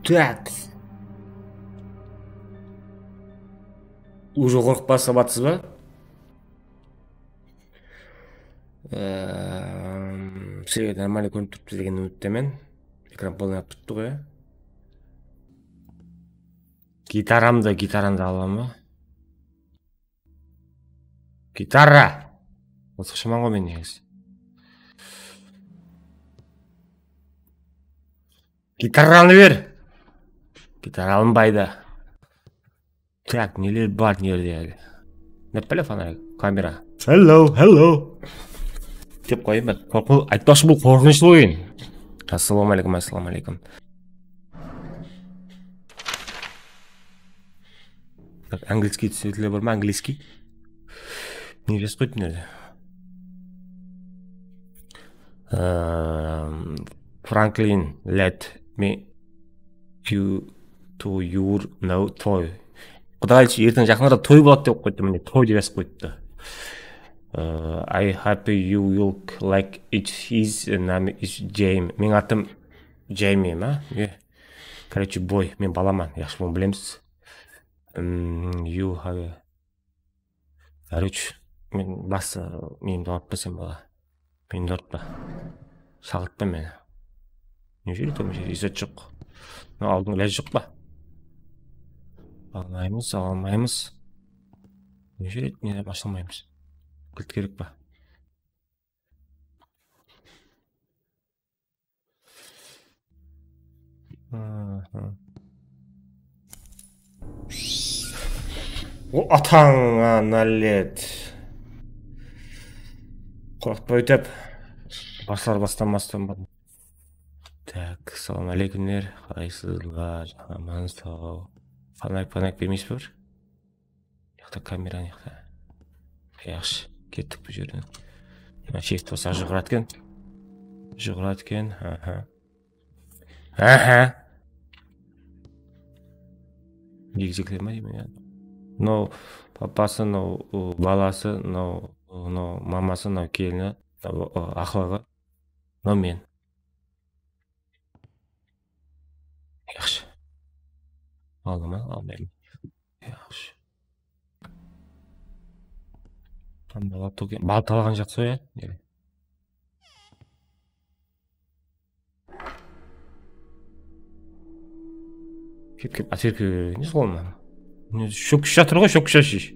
Так. Уже қорықпа сабатсыз ба? Сізге нормально көрініп тұрыпты деген үміттемін. Экран полный алып тұрды ғой. Гитарамды аламын ба? Гитара! Осықшыман ғой мен негізі. Гитараны бер! Гитара алынбайды. Так, нелер бар нерде әлі? Нәппілі фонарик? Камера. Hello. Деп қойын бәд. Айтпақшы бұл қорқынышты ойын. Ассалаумалейкум. Английский түсетілі бар ма? Английский? Не жас қойды нерде? Franklin, let me you to your no toy. Құдағайлшы ертең жақындарда той болады деп қойды, міне той деп жазып қойды. I happy you look like it is name is Jamie. Мен атым Jamie ма? Короче, бой, мен баламан, яқшы мұны білеміз. You have короче, мен басы менімді ауыртпа сен бала. Менімді ауыртпа. Сағытпа мені. Не жүйрі тұрмын жер, изет жоқ. Алдың ләз жоқ па? Алмаймыз. Не жүрет, не ашылмаймыз. Кілт керек па? Атаңа налет. Қорқытпа өтеп. Бастамастан бадым. Так, салам алейкумдер. Қалайсыздар? Аман сау. Фонарик бермейсіз бе бір? Яқта камера неқта. Яқшы, кеттік бұл жерден. Шефті болса жұғырат кен. Егзеклер ма деймін? Но папасы, но баласы, но мамасы, но келіні, ақылығы, но мен. Яқшы. Алды ма? Алмаймын. Яқшы. Бал талаған жақсы ғой, е? Кеп, атеркі не солма? Шөкіш жатыр ғой, шөкіш ашиш.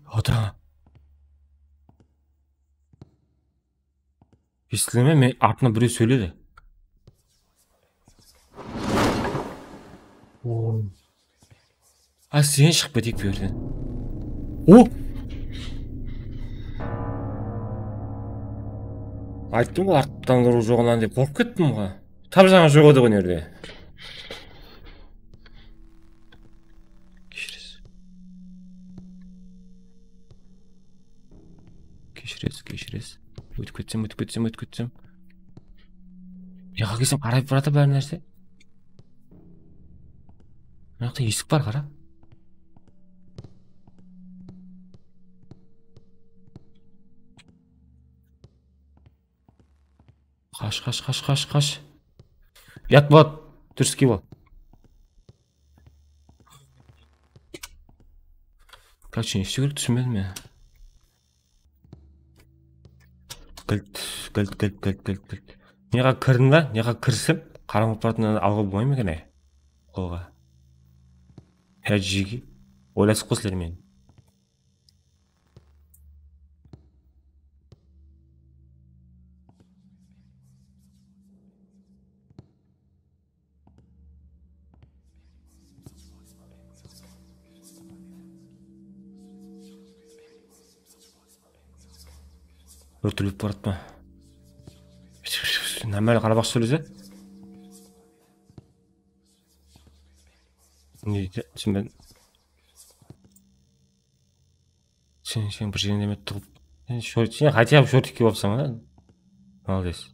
Отыра. Естілеме, мен артына біреу сөйледі. Сен шығып кетейік берден. Айттым ғой, арттан кіру жоғынан деп қорқып кеттім ғой. Тап жаңа жоқ еді ғой нерде. Кешірес. Өтіп кетсем. Яға келсем қарайып барады бәрі нәрсе. Мынақта есік бар, қара. Қаш. Ят болады, түрске бол. Короче, не істеу керек түсінбедім мен. Кілт. Неға кірдің ба? Неға кірсім? Қараңғы аппаратынан алға болмай ма екен? Қолға. Жеге. Ойласып қосылар мен. Өртіліп барады ма? Нәмәлі қарабақ сөйлесе? Не дейді? Сен бір жерін демет тұғып. Сен хотя бы шортикке бапсың ба? Молодец.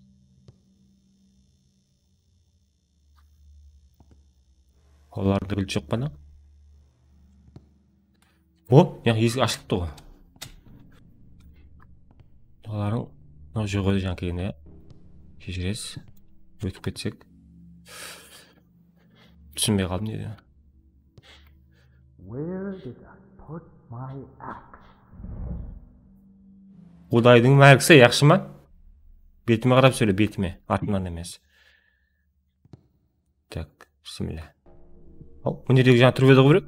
Оларды білді жоқ па? О, яқ есік ашылыпты ғой. Мынау жоқ еді жаңа келгенде. Кешіресіз. Өтіп кетсек. Түсінбей қалдым дейді. Құдайдың мәлкісі яқшы ма? Бетіме қарап сөйле, бетіме. Артымнан емес. Так, бісміллә. Өнердегі жаңа тұрып еді ғой біреу.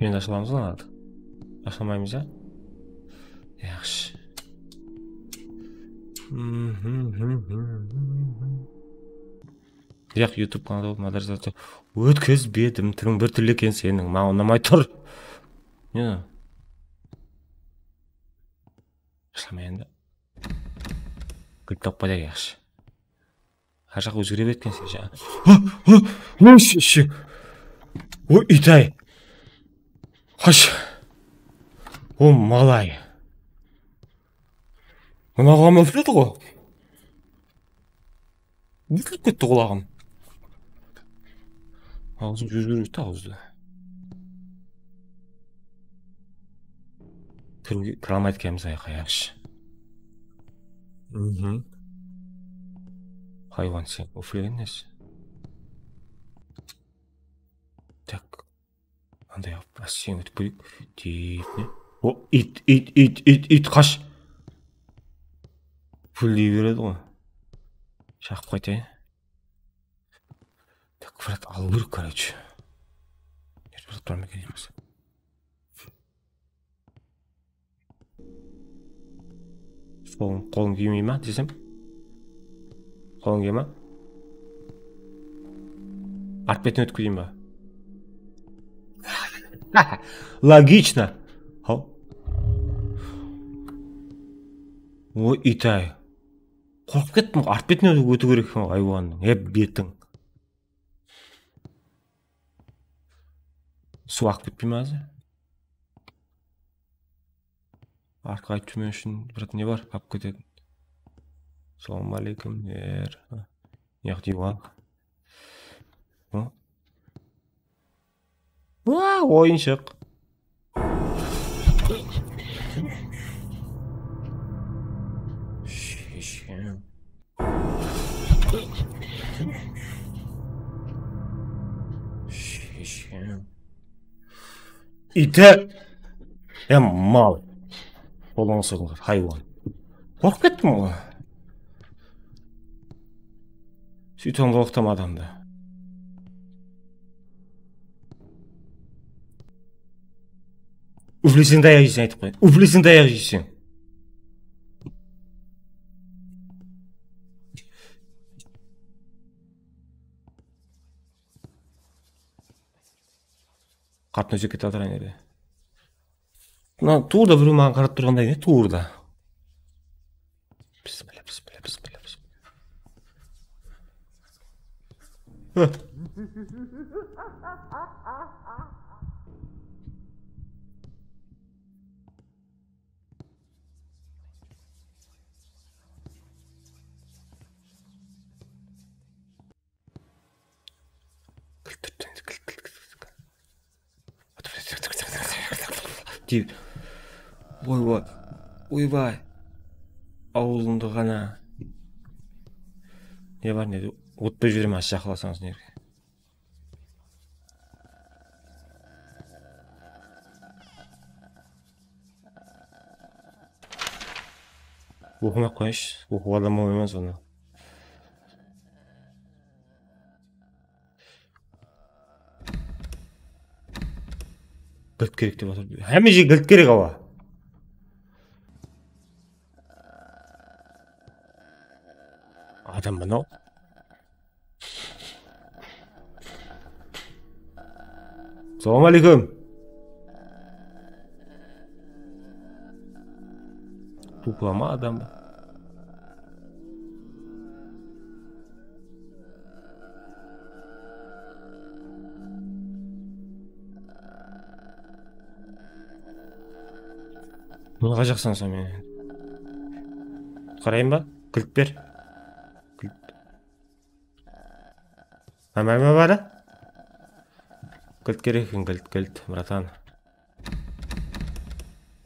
Енді ашыламыз ғой ады. Ашылмаймыз, а? Яқшы. Яқ, YouTube каналы мадарзаты. Өткіз бетім, түрің бір түрлі екен сенің. Маған ұнамай тұр. Не? Ашыламай енді. Кілт таппады яқшы. Her жақ өзгере беткен сен жаңа. Нөші. Ой, итай. Қаш. О, малай. Мынағам өфледі ғой. Өфліп кетті құлағым. Ağzım düzgün gitti ağızda. Kıramaydı kendimize ayaş. Hayvan sen ofleyen nesi? Так. Андай yap. Sen ötüp büyük. Deyip ne? O it kaç. Fulley veredi ғой. Шақып қайтайын. Так, брат, алу керек, короче. Нерві тұрам екен емес. Қолың күймей ма десем? Қолың күймей ма? Арт бетін өткізейін ба? Логично. Ой, итай. Қорқып кеттім, арт бетіне өту керек екен айуанның. Бетің. Су ағып кетпей ме азы? Артқа айтып жүрмеу үшін брат не бар? Ағып кетеді. Ассалаумағалейкум. Неғып дейіп алып. Ойыншық. İte. Mal. Olan sığınır. Hayvan. Korkup kettim o. Sütun korktum adamdı. Üflesin dayak yiysin aytıp koyun. Üflesin dayak yiysin. Қартын өзек кете атырайын еді. Туырда біреу маған қарап тұрғандай не? Туырда. Бісміллә. Ойбай. Ауылыңды ғана. Не бар не? Отпай жүрем аша қыласаңыз нерге. Оқымақ қойыш. Оқуға адам оймаз оны. Гілт керек деп отыр. Әме же гілт керек ала. Адам мынау. Ассалаумағалейкум. Туплама адам. Мұны қажақсан сам мен. Қарайын ба? Кілт бер. Әмәме бары? Кілт керек екен, кілт, братан.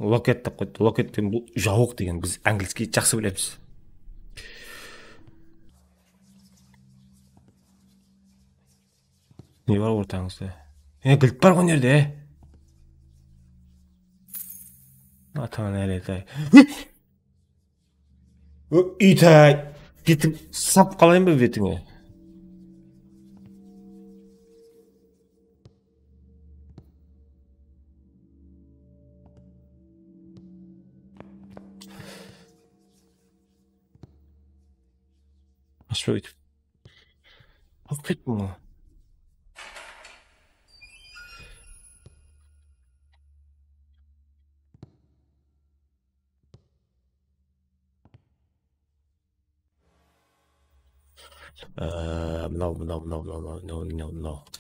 Локет деп қойды. Локет деген бұл жауық деген. Біз английский жақсы білеміз. Не бар ортаңызда? Кілт бар ғой нерде? Атаңа нәлет ай. Итай. Бетің сап қалайын ба бетіңе? Ашпай өйтіп. Алып кеттім ғой. Мынау.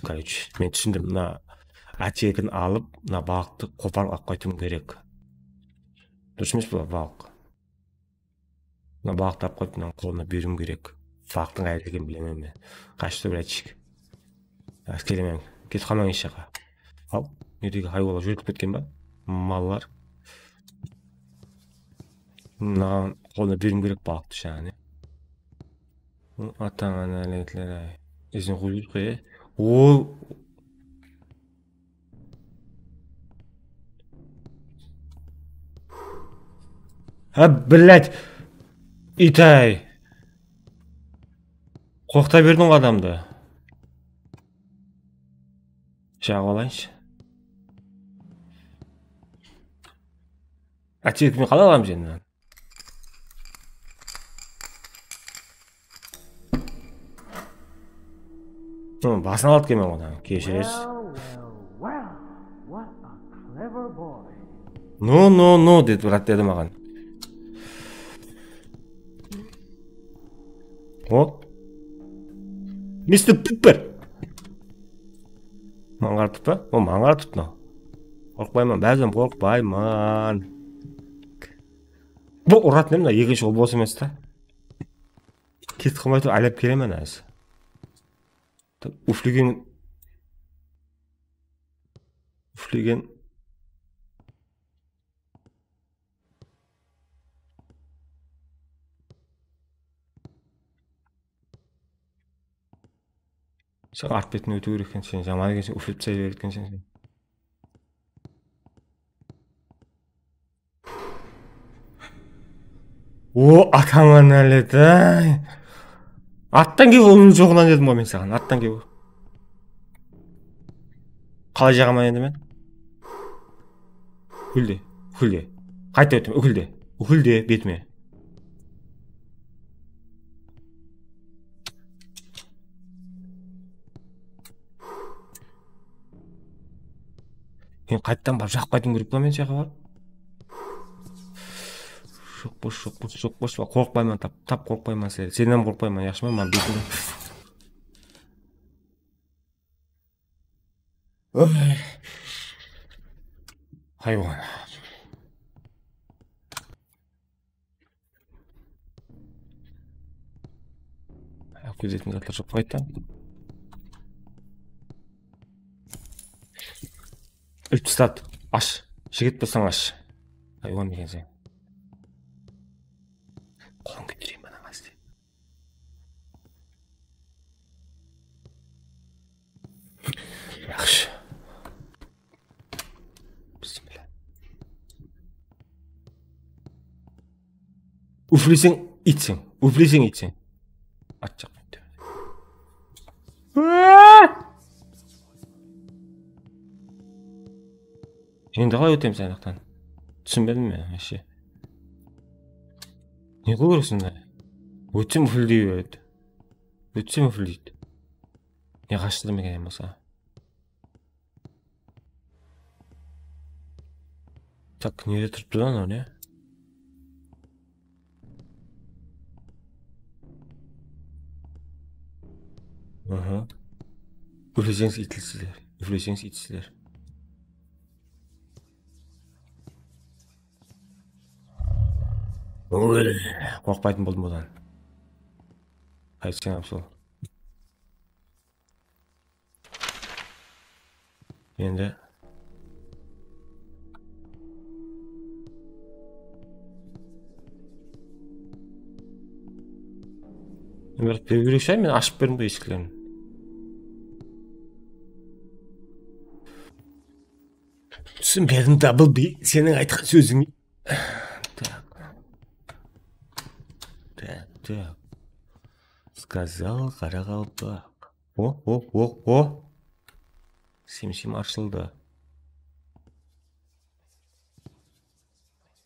Короче, мен түсіндім. Мына әтегін алып, мына балықты қопарып алып қайтуым керек. Дұрыс емес пе балық? Мына балықты алып қойып, мына қолына беруім керек. Балықтың қайда екенін білемін мен. Қашты братчик. Келемін. Кетіп қалмаң еш жаққа. Ал, недегі хайуандар жөнеліп кеткен ба? Маллар. Мына қолына беруім керек балықты жаңа. Атаңа нәлетлер ай. Ізін қойып қой. Ол блядь. Итай. Қоқтай бердің адамды. Жағып алайыншы. Әтекімен қалай аламын сені? Басына алып келмен одан. Кешіресіз. No, деді брат деді маған. О? Мистер Пиппер. Маңғартып па? Маңғартып но. Қорқпайман, бәзім қорқпайман. Бұл ұрат немді, екінші ол бос емес та. Кетіп қалмай тұр, әлеп келемен әзі. Уфлеген. Сен арт бетін өту керек екен сен. Жаман екен сен, уфлеп сай береді екен сен. О, атаңа нәлет ай. Аттан кеп оның жоғынан дедім ғой мен саған. Аттан кеп. Қалай жағаман енді мен? Үкілде. Қайта өтім, үкілде бетіме. Мен қайттан барып жақып қайтым керек па мен жаққа барып? Жоқ бош. Қорқпайман, тап қорқпайман сен. Сенен қорқпайман, яқшы ма? Маған бетімде. Хайуан. Көзетін заттар жоқ қайттан. Үлт тастады. Аш. Жігіт болсаң аш. Хайуан деген сен. Қолын көтерейін бана қазір. Жақшы. Бісміллә. Уфлесең итсең. Ат жақ. Енді қалай өтем сәнақтан? Түсінбедім мен, әше. Не көресің да? Өтсем үфілдей береді. Үфілдейді. Не қашты мекен болса? Так, неде тұрып тұрдан о, не? Үфілсеңіз итсіздер. Қорқпайтын болдым одан. Қайтсен апсол. Енді Бірақ беру керек шығар, мен ашып бердім ғой есіктерін. Түсінбедім, дабл би, сенің айтқан сөзің. Так. Сказал Қарақалпақ. О. Сем ашылды.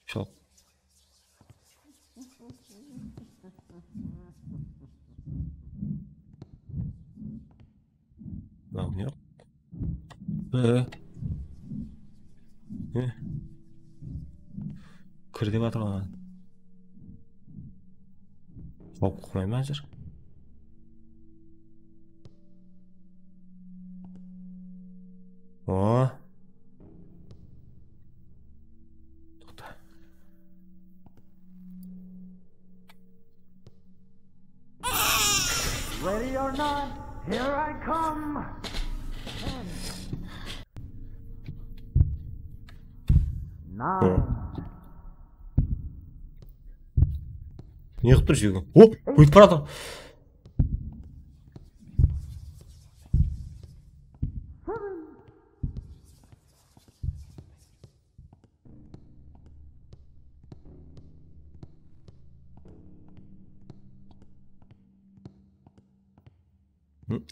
Шоқ. Ne yok? Kır деп жатыр ғой. Жауап қоймай ма әзір? О. Тоқта. Ready or not, here I come. Неғып тұр жүйеге? О, өйтіп барады.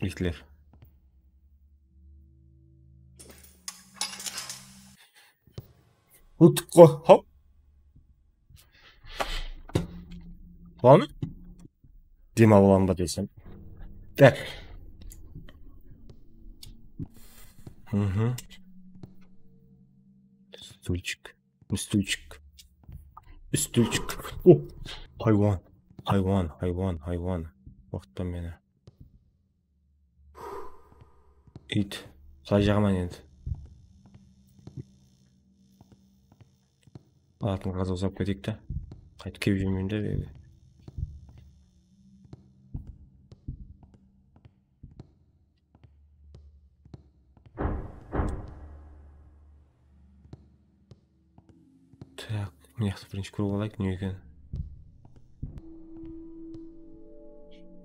Итілер. Ұттық қой, хоп. Var mı? Dima olan da desem. Der. Стульчик. О, hayvan. Уақытта мені. Ит. Сай жағынан енді. Атын қаза ұзап кетейік та. Қайтып кеп жүрмеймін де. Так, мені бірінші көріп алайық, не екен.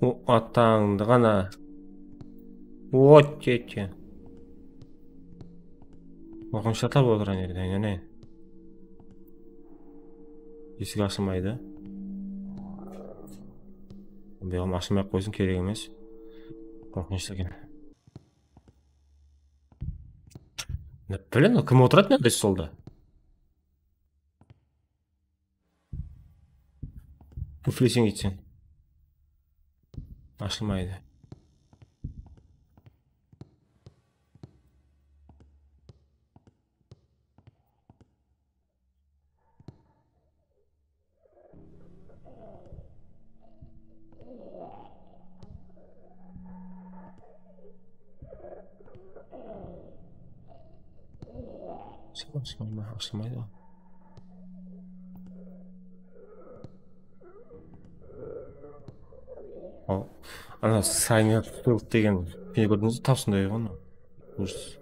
О, атаңды ғана. От жеткен. Оқыншатар отырған ерді, айнанайын. Есік ашылмайды. Беғым ашылмай қойсын, керек емес. Қорқынышты екен. Білін, кім отырады мен біз солда? Үфлесең кетсең. Ашылмайды. Ашылмайды. Ана сайны тұтылық деген пені көрдіңіз, тапсындай ғана. Ужас.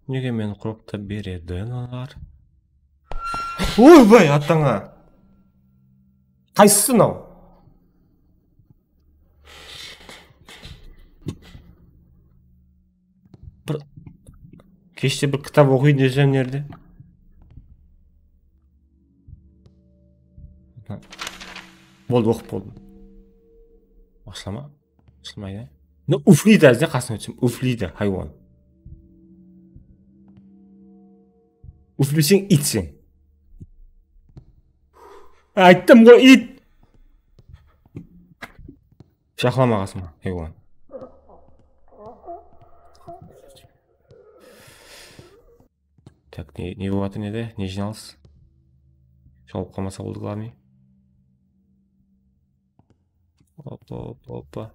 Неге мен құрықта береді аналар? Ойбай, атаңа! Қайсысы нау? Кеште бір кітап оқиын десем нерде? Болды, оқып болдым. Ашылама? Ашылмайды. Уфлейді әзде қасына өтсем. Уфлейді, хайуан. Уфлесең итсең. Айттым ғой, ит! Шақылама қасыма, хайуан. Так, не болады неде? Не жиналыс? Шауып қалмаса болды, главный. Опа.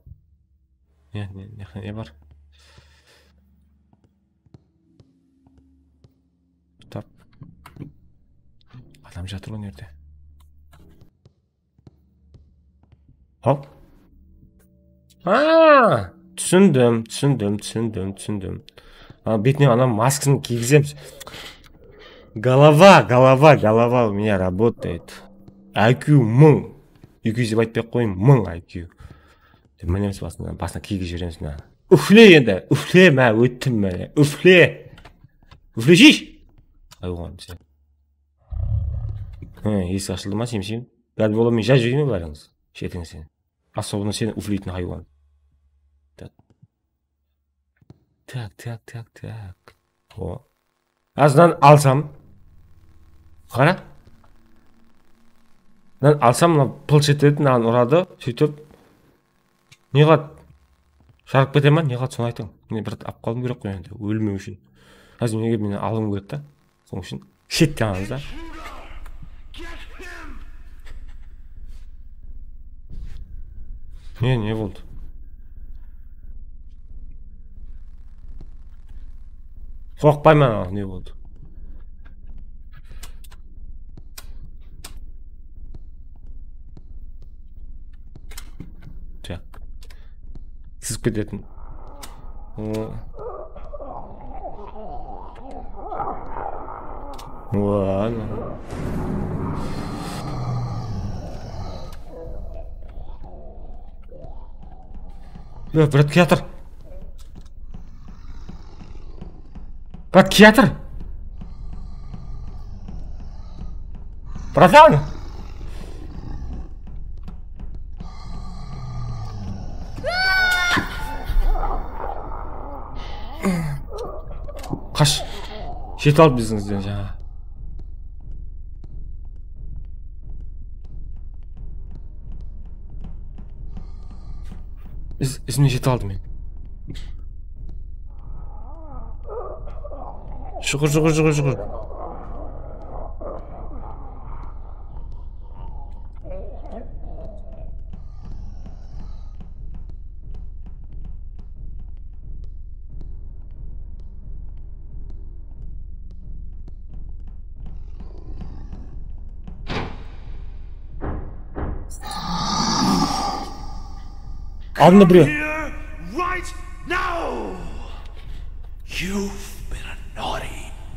Не бар? Так. Адам жатыр ғой нерде? Хоп. Түсіндім. Бетіне ана масканы кигізем. Голова у меня работает. IQ 1000. 200 деп айтпай қойын, 1000 IQ. Міне басына кигіз жібереміз. Үфле енді, үфле мә, өттім мә, үфле. Үфле шеш. Айуған сен. Есік ашылды ма, сен? Бәлі бола мен жай жүйме барыңыз? Шетің сен. Особенно сен үфлейтін хайуан. Так. О. Азынан алсам. Қара. Мен алсам, пылш етеді, маған ұрады, сөйтіп. Не қылады? Шарып кете ма? Не қылады? Соны айтың. Мен бір ап қалым керек қой енді, өлмеу үшін. Қазір неге мені алым керек та? Соның үшін шеттен алыңыз да. Не болды? Қорықпаймын, не болды? Так. Сізіп кететін. Ладно. Брат Киатр. Братан! Қаш. Шет алып біздіңізден жаңа. Ізімне жет алды мен. Шұғыр. Алдында біреу. Right now! You've been a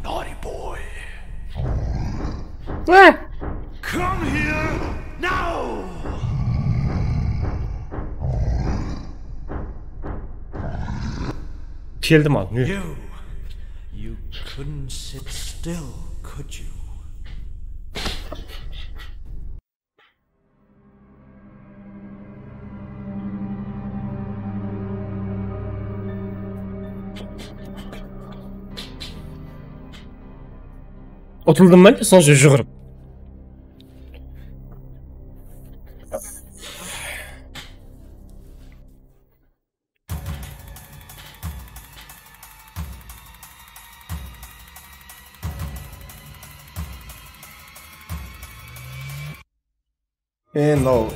naughty boy. Come here now! Келдім ал. You couldn't sit still, could you? Отылдым ба? Сонша жүгіріп. No.